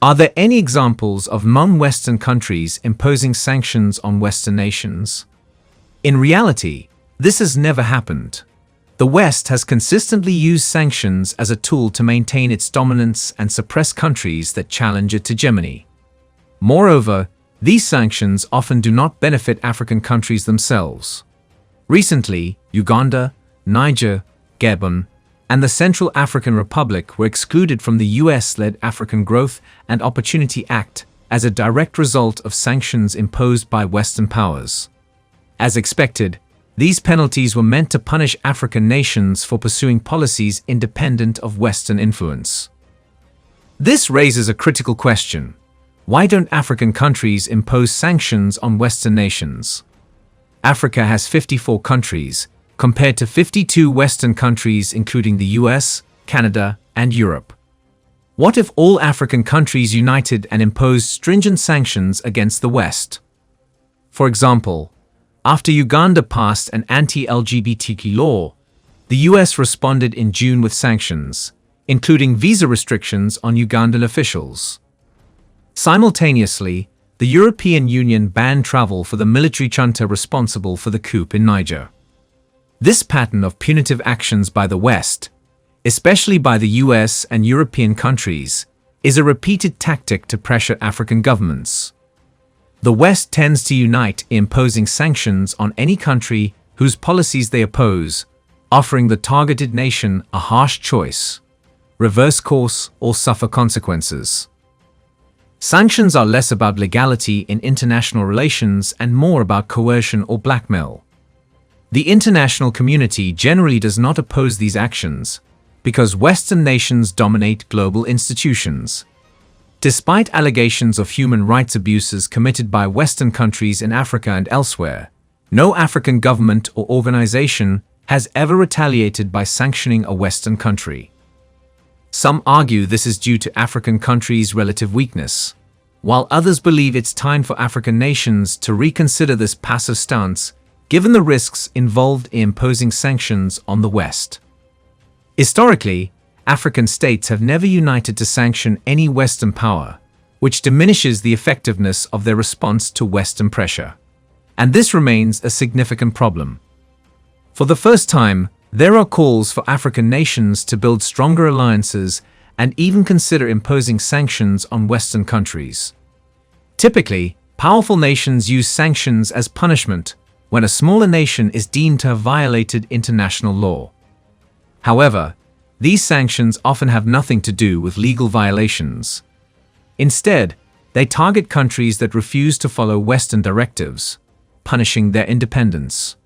Are there any examples of non-Western countries imposing sanctions on Western nations? In reality, this has never happened. The West has consistently used sanctions as a tool to maintain its dominance and suppress countries that challenge its hegemony. Moreover, these sanctions often do not benefit African countries themselves. Recently, Uganda, Niger, Gabon, and the Central African Republic were excluded from the US-led African Growth and Opportunity Act as a direct result of sanctions imposed by Western powers. As expected, these penalties were meant to punish African nations for pursuing policies independent of Western influence. This raises a critical question. Why don't African countries impose sanctions on Western nations? Africa has 54 countries, compared to 52 Western countries including the US, Canada, and Europe. What if all African countries united and imposed stringent sanctions against the West? For example, after Uganda passed an anti-LGBTQ law, the US responded in June with sanctions, including visa restrictions on Ugandan officials. Simultaneously, the European Union banned travel for the military junta responsible for the coup in Niger. This pattern of punitive actions by the West, especially by the US and European countries, is a repeated tactic to pressure African governments. The West tends to unite in imposing sanctions on any country whose policies they oppose, offering the targeted nation a harsh choice: reverse course or suffer consequences. Sanctions are less about legality in international relations and more about coercion or blackmail. The international community generally does not oppose these actions because Western nations dominate global institutions. Despite allegations of human rights abuses committed by Western countries in Africa and elsewhere, no African government or organization has ever retaliated by sanctioning a Western country. Some argue this is due to African countries' relative weakness, while others believe it's time for African nations to reconsider this passive stance given the risks involved in imposing sanctions on the West. Historically, African states have never united to sanction any Western power, which diminishes the effectiveness of their response to Western pressure. And this remains a significant problem. For the first time, there are calls for African nations to build stronger alliances and even consider imposing sanctions on Western countries. Typically, powerful nations use sanctions as punishment when a smaller nation is deemed to have violated international law. However, these sanctions often have nothing to do with legal violations. Instead, they target countries that refuse to follow Western directives, punishing their independence.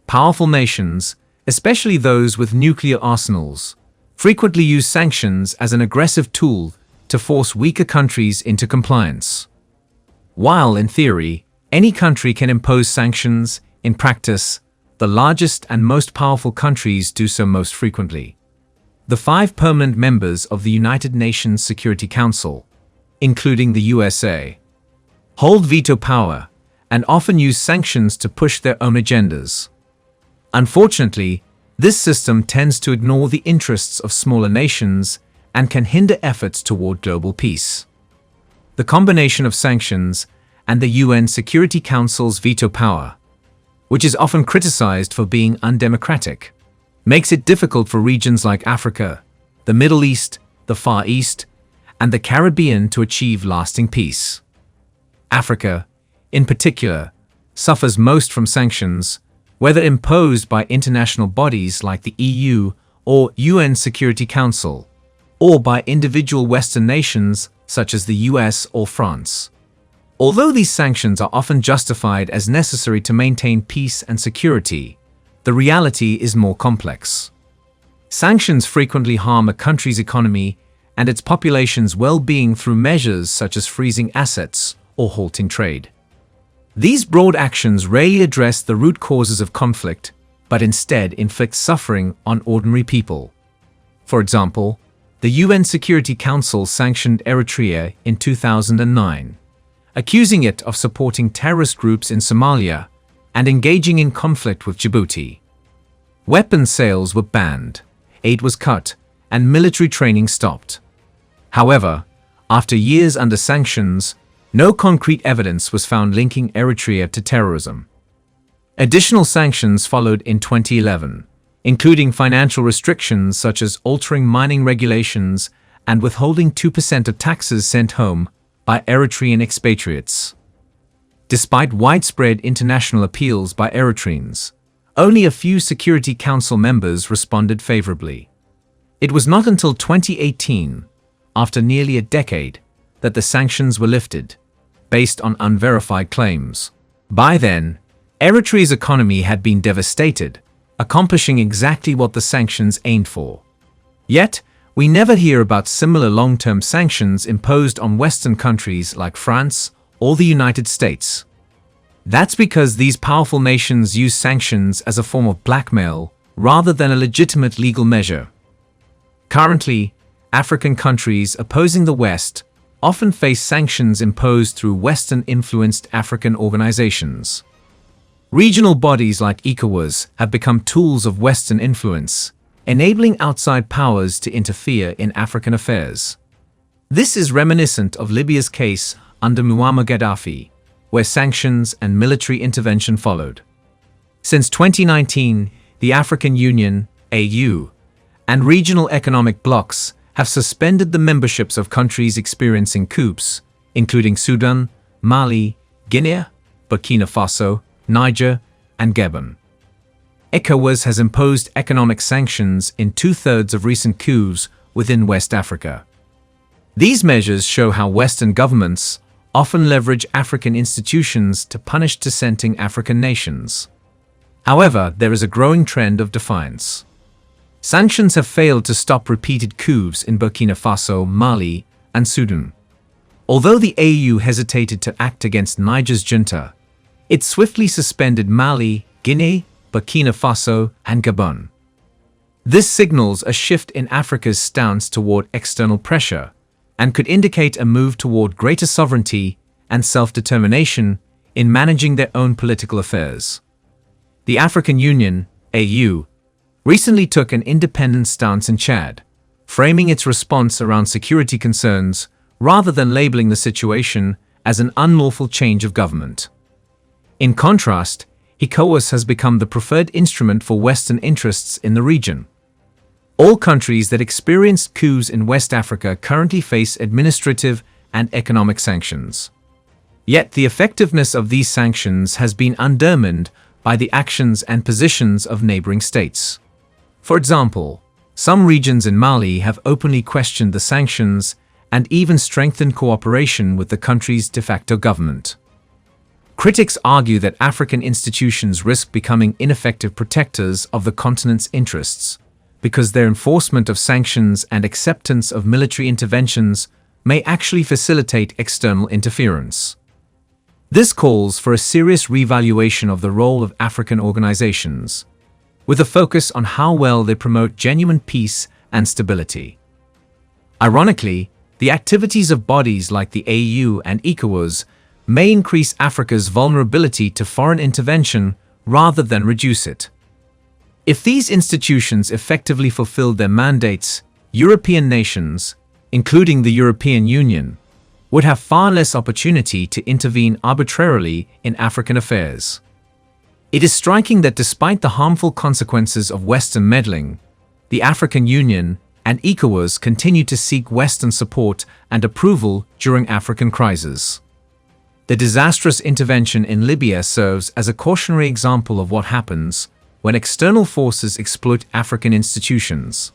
Powerful nations, especially those with nuclear arsenals, frequently use sanctions as an aggressive tool to force weaker countries into compliance. While, in theory, any country can impose sanctions, in practice, the largest and most powerful countries do so most frequently. The 5 permanent members of the United Nations Security Council, including the USA, hold veto power and often use sanctions to push their own agendas. Unfortunately, this system tends to ignore the interests of smaller nations and can hinder efforts toward global peace. The combination of sanctions and the UN Security Council's veto power, which is often criticized for being undemocratic, makes it difficult for regions like Africa, the Middle East, the Far East, and the Caribbean to achieve lasting peace. Africa, in particular, suffers most from sanctions, whether imposed by international bodies like the EU or UN Security Council, or by individual Western nations such as the US or France. Although these sanctions are often justified as necessary to maintain peace and security, the reality is more complex. Sanctions frequently harm a country's economy and its population's well-being through measures such as freezing assets or halting trade. These broad actions rarely address the root causes of conflict, but instead inflict suffering on ordinary people. For example, the UN Security Council sanctioned Eritrea in 2009, accusing it of supporting terrorist groups in Somalia and engaging in conflict with Djibouti. Weapons sales were banned, aid was cut, and military training stopped. However, After years under sanctions, no concrete evidence was found linking Eritrea to terrorism. Additional sanctions followed in 2011, including financial restrictions such as altering mining regulations and withholding 2% of taxes sent home by Eritrean expatriates. Despite widespread international appeals by Eritreans, only a few Security Council members responded favorably. It was not until 2018, after nearly a decade, that the sanctions were lifted, based on unverified claims. By then, Eritrea's economy had been devastated, accomplishing exactly what the sanctions aimed for. Yet, we never hear about similar long-term sanctions imposed on Western countries like France or the United States. That's because these powerful nations use sanctions as a form of blackmail rather than a legitimate legal measure. Currently, African countries opposing the West often face sanctions imposed through Western-influenced African organizations. Regional bodies like ECOWAS have become tools of Western influence, enabling outside powers to interfere in African affairs. This is reminiscent of Libya's case under Muammar Gaddafi, where sanctions and military intervention followed. Since 2019, the African Union, AU, and regional economic blocs have suspended the memberships of countries experiencing coups, including Sudan, Mali, Guinea, Burkina Faso, Niger, and Gabon. ECOWAS has imposed economic sanctions in two-thirds of recent coups within West Africa. These measures show how Western governments often leverage African institutions to punish dissenting African nations. However, there is a growing trend of defiance. Sanctions have failed to stop repeated coups in Burkina Faso, Mali, and Sudan. Although the AU hesitated to act against Niger's junta, it swiftly suspended Mali, Guinea, Burkina Faso, and Gabon. This signals a shift in Africa's stance toward external pressure and could indicate a move toward greater sovereignty and self-determination in managing their own political affairs. The African Union, AU, recently took an independent stance in Chad, framing its response around security concerns rather than labeling the situation as an unlawful change of government. In contrast, ECOWAS has become the preferred instrument for Western interests in the region. All countries that experienced coups in West Africa currently face administrative and economic sanctions. Yet the effectiveness of these sanctions has been undermined by the actions and positions of neighboring states. For example, some regions in Mali have openly questioned the sanctions and even strengthened cooperation with the country's de facto government. Critics argue that African institutions risk becoming ineffective protectors of the continent's interests, because their enforcement of sanctions and acceptance of military interventions may actually facilitate external interference. This calls for a serious reevaluation of the role of African organizations, with a focus on how well they promote genuine peace and stability. Ironically, the activities of bodies like the AU and ECOWAS may increase Africa's vulnerability to foreign intervention rather than reduce it. If these institutions effectively fulfilled their mandates, European nations, including the European Union, would have far less opportunity to intervene arbitrarily in African affairs. It is striking that despite the harmful consequences of Western meddling, the African Union and ECOWAS continue to seek Western support and approval during African crises. The disastrous intervention in Libya serves as a cautionary example of what happens when external forces exploit African institutions.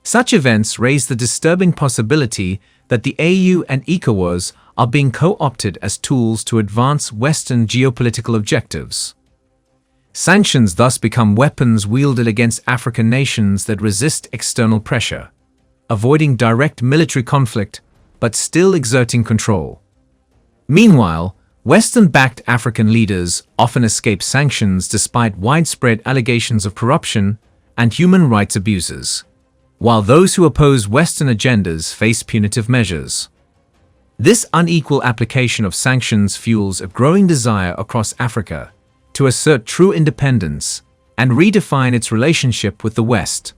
Such events raise the disturbing possibility that the AU and ECOWAS are being co-opted as tools to advance Western geopolitical objectives. Sanctions thus become weapons wielded against African nations that resist external pressure, avoiding direct military conflict but still exerting control. Meanwhile, Western-backed African leaders often escape sanctions despite widespread allegations of corruption and human rights abuses, while those who oppose Western agendas face punitive measures. This unequal application of sanctions fuels a growing desire across Africa to assert true independence and redefine its relationship with the West.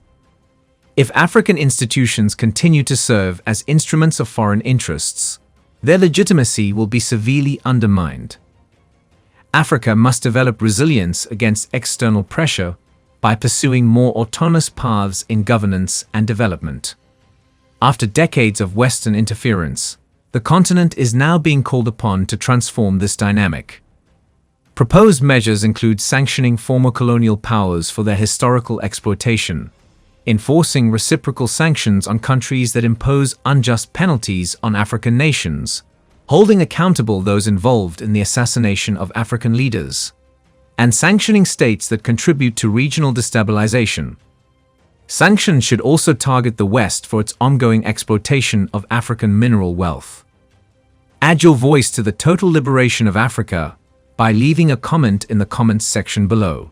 If African institutions continue to serve as instruments of foreign interests, their legitimacy will be severely undermined. Africa must develop resilience against external pressure by pursuing more autonomous paths in governance and development. After decades of Western interference, the continent is now being called upon to transform this dynamic. Proposed measures include sanctioning former colonial powers for their historical exploitation, enforcing reciprocal sanctions on countries that impose unjust penalties on African nations, holding accountable those involved in the assassination of African leaders, and sanctioning states that contribute to regional destabilization. Sanctions should also target the West for its ongoing exploitation of African mineral wealth. Add your voice to the total liberation of Africa by leaving a comment in the comments section below.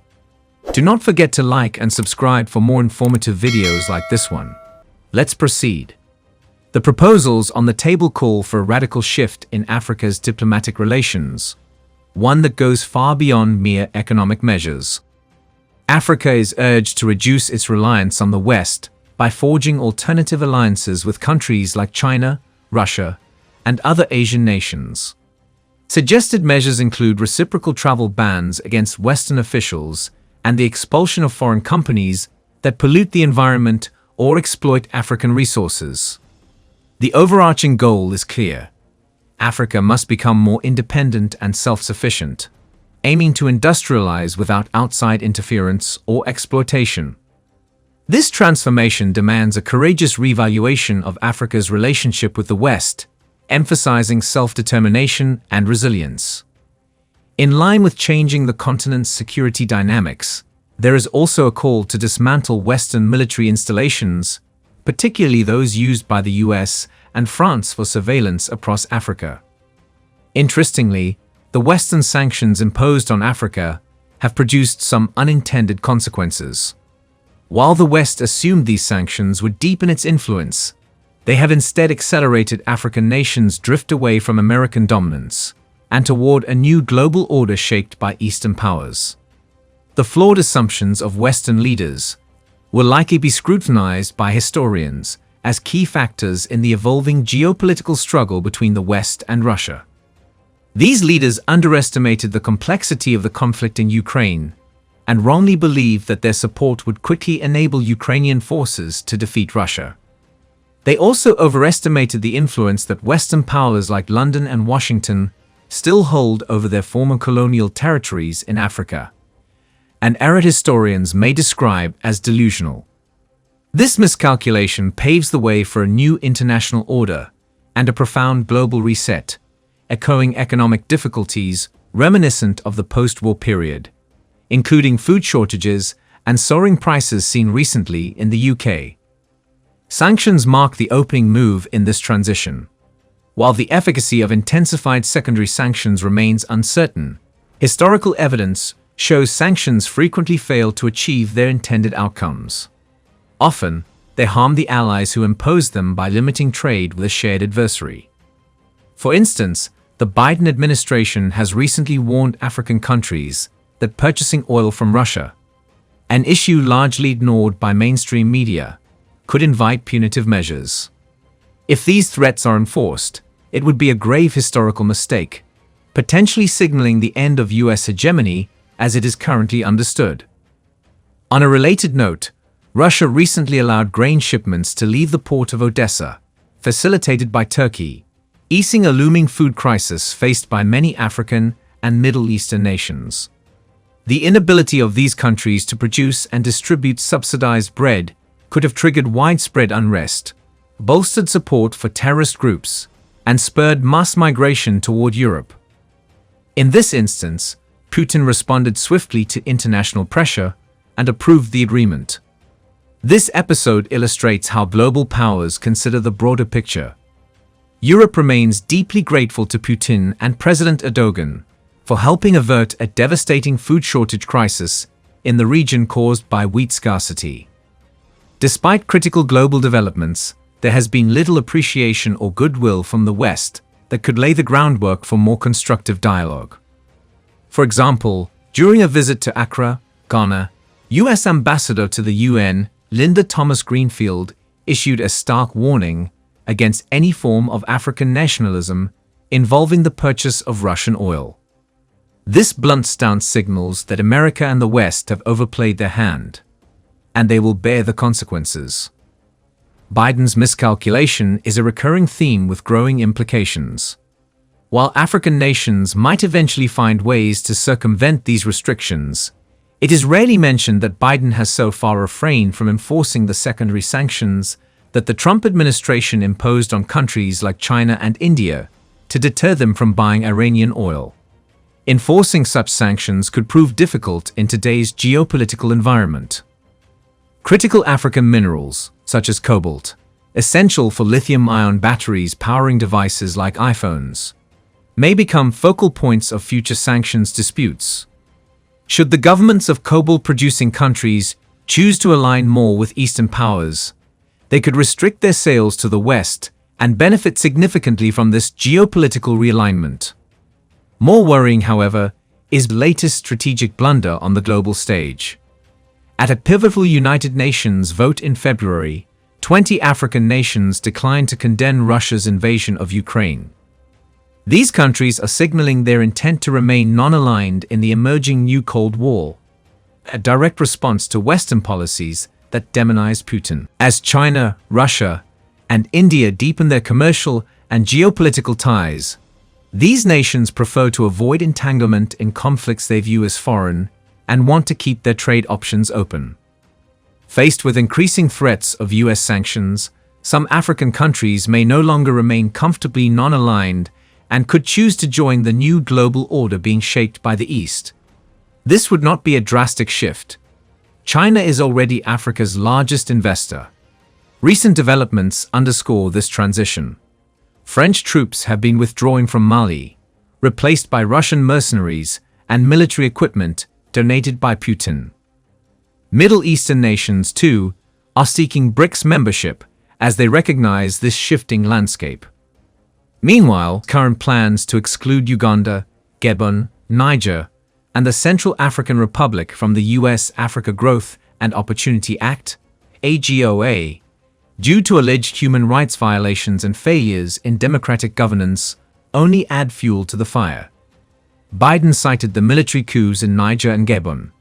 Do not forget to like and subscribe for more informative videos like this one. Let's proceed. The proposals on the table call for a radical shift in Africa's diplomatic relations, one that goes far beyond mere economic measures. Africa is urged to reduce its reliance on the West by forging alternative alliances with countries like China, Russia, and other Asian nations. Suggested measures include reciprocal travel bans against Western officials and the expulsion of foreign companies that pollute the environment or exploit African resources. The overarching goal is clear. Africa must become more independent and self-sufficient, aiming to industrialize without outside interference or exploitation. This transformation demands a courageous reevaluation of Africa's relationship with the West, emphasizing self-determination and resilience. In line with changing the continent's security dynamics, there is also a call to dismantle Western military installations, particularly those used by the US and France for surveillance across Africa. Interestingly, the Western sanctions imposed on Africa have produced some unintended consequences. While the West assumed these sanctions would deepen its influence, they have instead accelerated African nations' drift away from American dominance and toward a new global order shaped by Eastern powers. The flawed assumptions of Western leaders will likely be scrutinized by historians as key factors in the evolving geopolitical struggle between the West and Russia. These leaders underestimated the complexity of the conflict in Ukraine and wrongly believed that their support would quickly enable Ukrainian forces to defeat Russia. They also overestimated the influence that Western powers like London and Washington still hold over their former colonial territories in Africa, an era historians may describe as delusional. This miscalculation paves the way for a new international order and a profound global reset, echoing economic difficulties reminiscent of the post-war period, including food shortages and soaring prices seen recently in the UK. Sanctions mark the opening move in this transition. While the efficacy of intensified secondary sanctions remains uncertain, historical evidence shows sanctions frequently fail to achieve their intended outcomes. Often, they harm the allies who impose them by limiting trade with a shared adversary. For instance, the Biden administration has recently warned African countries that purchasing oil from Russia, an issue largely ignored by mainstream media, could invite punitive measures. If these threats are enforced, it would be a grave historical mistake, potentially signaling the end of US hegemony as it is currently understood. On a related note, Russia recently allowed grain shipments to leave the port of Odessa, facilitated by Turkey, easing a looming food crisis faced by many African and Middle Eastern nations. The inability of these countries to produce and distribute subsidized bread could have triggered widespread unrest, bolstered support for terrorist groups, and spurred mass migration toward Europe. In this instance, Putin responded swiftly to international pressure and approved the agreement. This episode illustrates how global powers consider the broader picture. Europe remains deeply grateful to Putin and President Erdogan for helping avert a devastating food shortage crisis in the region caused by wheat scarcity. Despite critical global developments, there has been little appreciation or goodwill from the West that could lay the groundwork for more constructive dialogue. For example, during a visit to Accra, Ghana, US Ambassador to the UN, Linda Thomas Greenfield issued a stark warning against any form of African nationalism involving the purchase of Russian oil. This blunt stance signals that America and the West have overplayed their hand, and they will bear the consequences. Biden's miscalculation is a recurring theme with growing implications. While African nations might eventually find ways to circumvent these restrictions, it is rarely mentioned that Biden has so far refrained from enforcing the secondary sanctions that the Trump administration imposed on countries like China and India to deter them from buying Iranian oil. Enforcing such sanctions could prove difficult in today's geopolitical environment. Critical African minerals, such as cobalt, essential for lithium-ion batteries powering devices like iPhones, may become focal points of future sanctions disputes. Should the governments of cobalt-producing countries choose to align more with Eastern powers, they could restrict their sales to the West and benefit significantly from this geopolitical realignment. More worrying, however, is the latest strategic blunder on the global stage. At a pivotal United Nations vote in February, 20 African nations declined to condemn Russia's invasion of Ukraine. These countries are signaling their intent to remain non-aligned in the emerging new Cold War, a direct response to Western policies that demonize Putin. As China, Russia, and India deepen their commercial and geopolitical ties, these nations prefer to avoid entanglement in conflicts they view as foreign and want to keep their trade options open. Faced with increasing threats of US sanctions, some African countries may no longer remain comfortably non-aligned and could choose to join the new global order being shaped by the East. This would not be a drastic shift. China is already Africa's largest investor. Recent developments underscore this transition. French troops have been withdrawing from Mali, replaced by Russian mercenaries and military equipment donated by Putin. Middle Eastern nations, too, are seeking BRICS membership as they recognize this shifting landscape. Meanwhile, current plans to exclude Uganda, Gabon, Niger, and the Central African Republic from the U.S. Africa Growth and Opportunity Act, AGOA, due to alleged human rights violations and failures in democratic governance, only add fuel to the fire. Biden cited the military coups in Niger and Gabon,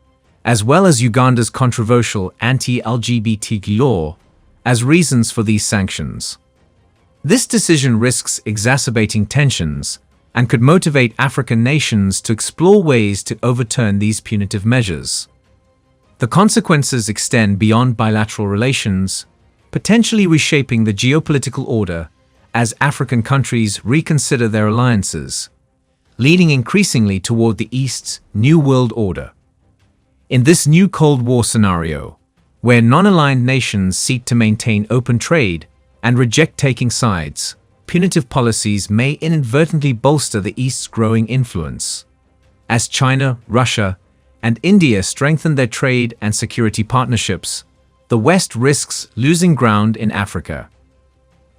as well as Uganda's controversial anti-LGBT law, as reasons for these sanctions. This decision risks exacerbating tensions and could motivate African nations to explore ways to overturn these punitive measures. The consequences extend beyond bilateral relations, potentially reshaping the geopolitical order as African countries reconsider their alliances, leading increasingly toward the East's New World Order. In this new Cold War scenario, where non-aligned nations seek to maintain open trade and reject taking sides, punitive policies may inadvertently bolster the East's growing influence. As China, Russia, and India strengthen their trade and security partnerships, the West risks losing ground in Africa.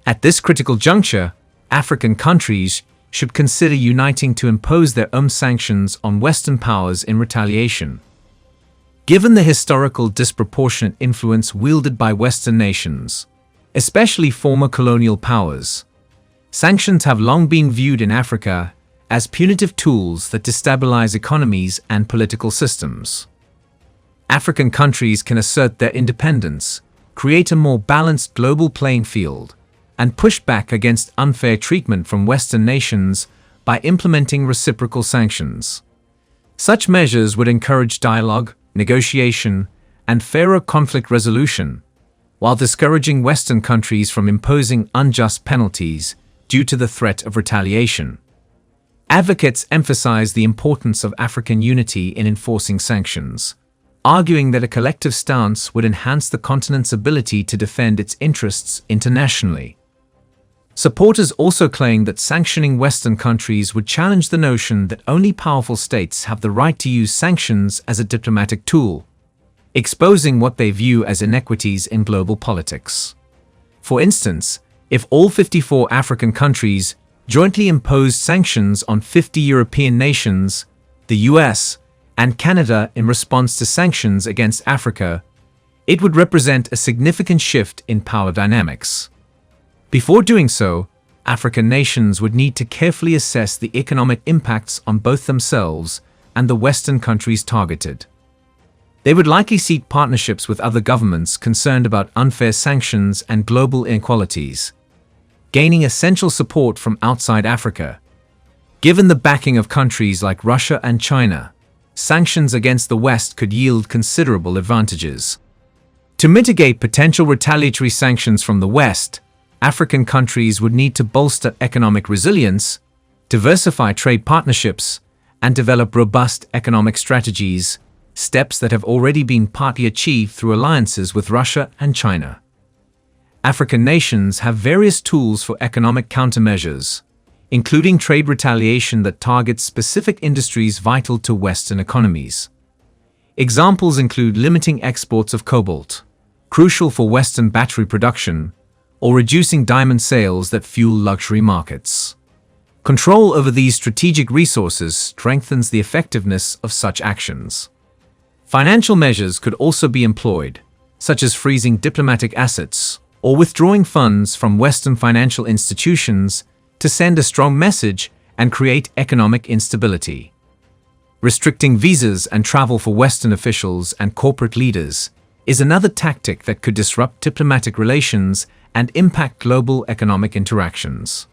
At this critical juncture, African countries should consider uniting to impose their own sanctions on Western powers in retaliation. Given the historical disproportionate influence wielded by Western nations, especially former colonial powers, sanctions have long been viewed in Africa as punitive tools that destabilize economies and political systems. African countries can assert their independence, create a more balanced global playing field, and push back against unfair treatment from Western nations by implementing reciprocal sanctions. Such measures would encourage dialogue, negotiation, and fairer conflict resolution, while discouraging Western countries from imposing unjust penalties due to the threat of retaliation. Advocates emphasize the importance of African unity in enforcing sanctions, arguing that a collective stance would enhance the continent's ability to defend its interests internationally. Supporters also claim that sanctioning Western countries would challenge the notion that only powerful states have the right to use sanctions as a diplomatic tool, exposing what they view as inequities in global politics. For instance, if all 54 African countries jointly imposed sanctions on 50 European nations, the US, and Canada in response to sanctions against Africa, It would represent a significant shift in power dynamics. Before doing so, African nations would need to carefully assess the economic impacts on both themselves and the Western countries targeted. They would likely seek partnerships with other governments concerned about unfair sanctions and global inequalities, gaining essential support from outside Africa. Given the backing of countries like Russia and China, sanctions against the West could yield considerable advantages. To mitigate potential retaliatory sanctions from the West, African countries would need to bolster economic resilience, diversify trade partnerships, and develop robust economic strategies, steps that have already been partly achieved through alliances with Russia and China. African nations have various tools for economic countermeasures, including trade retaliation that targets specific industries vital to Western economies. Examples include limiting exports of cobalt, crucial for Western battery production, or reducing diamond sales that fuel luxury markets. Control over these strategic resources strengthens the effectiveness of such actions. Financial measures could also be employed, such as freezing diplomatic assets or withdrawing funds from Western financial institutions to send a strong message and create economic instability. Restricting visas and travel for Western officials and corporate leaders is another tactic that could disrupt diplomatic relations and impact global economic interactions.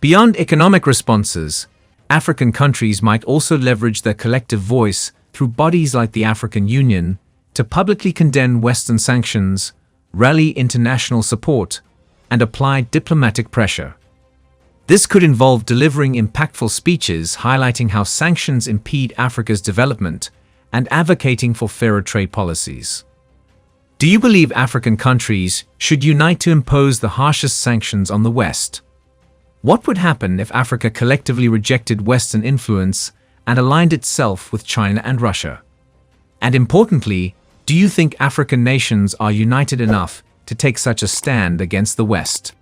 Beyond economic responses, African countries might also leverage their collective voice through bodies like the African Union to publicly condemn Western sanctions, rally international support, and apply diplomatic pressure. This could involve delivering impactful speeches highlighting how sanctions impede Africa's development and advocating for fairer trade policies. Do you believe African countries should unite to impose the harshest sanctions on the West? What would happen if Africa collectively rejected Western influence and aligned itself with China and Russia? And importantly, do you think African nations are united enough to take such a stand against the West?